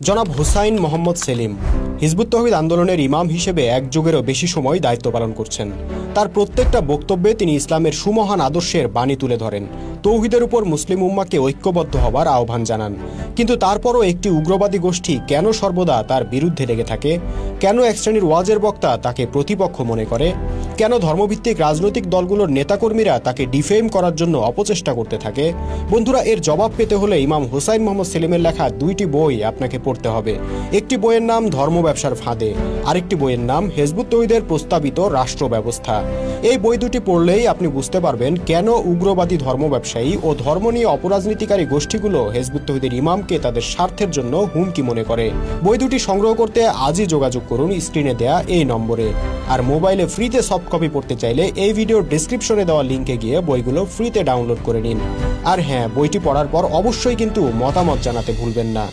জনাব হুসাইন মোহাম্মদ সেলিম হিজবুত তৌহিদ আন্দোলনের ইমাম হিসেবে এক যুগেরও বেশি সময় দায়িত্ব পালন করছেন। তার প্রত্যেকটা বক্তব্যে তিনি ইসলামের সুমহান আদর্শের বাণী তুলে ধরেন, তৌহিদের উপর মুসলিম উম্মাহকে ঐক্যবদ্ধ হবার আহ্বান জানান। কিন্তু তারপরও একটি উগ্রবাদী গোষ্ঠী কেন সর্বদা তার বিরুদ্ধে লেগে থাকে? কেন এক শ্রেণীর ওয়াজের বক্তা তাকে প্রতিপক্ষ মনে করে? কেন ধর্মভিত্তিক রাজনৈতিক দলগুলোর নেতাকর্মীরা তাকে ডিফেম করার জন্য অপচেষ্টা করতে থাকে? বন্ধুরা, এর জবাব পেতে হলে ইমাম হুসাইন মোহাম্মদ সেলিমের লেখা দুইটি বই আপনাকে পড়তে হবে। একটি বইয়ের নাম ধর্ম ব্যবসার ফাঁদে, আরেকটি বইয়ের নাম হিজবুত তৌহিদের প্রস্তাবিত রাষ্ট্র ব্যবস্থা। এই বই দুটি পড়লেই আপনি বুঝতে পারবেন কেন উগ্রবাদী ধর্ম ব্যবসায়ী ও ধর্ম নিয়ে অপরাজনীতিকারী গোষ্ঠীগুলো হিজবুত তৌহিদের ইমামকে তাদের স্বার্থের জন্য হুমকি মনে করে। বই দুটি সংগ্রহ করতে আজই যোগাযোগ করুন স্ক্রিনে দেয়া এই নম্বরে। আর মোবাইলে ফ্রিতে সফট কপি পড়তে চাইলে এই ভিডিওর ডেসক্রিপশনে দেওয়া লিঙ্কে গিয়ে বইগুলো ফ্রিতে ডাউনলোড করে নিন। আর হ্যাঁ, বইটি পড়ার পর অবশ্যই কিন্তু মতামত জানাতে ভুলবেন না।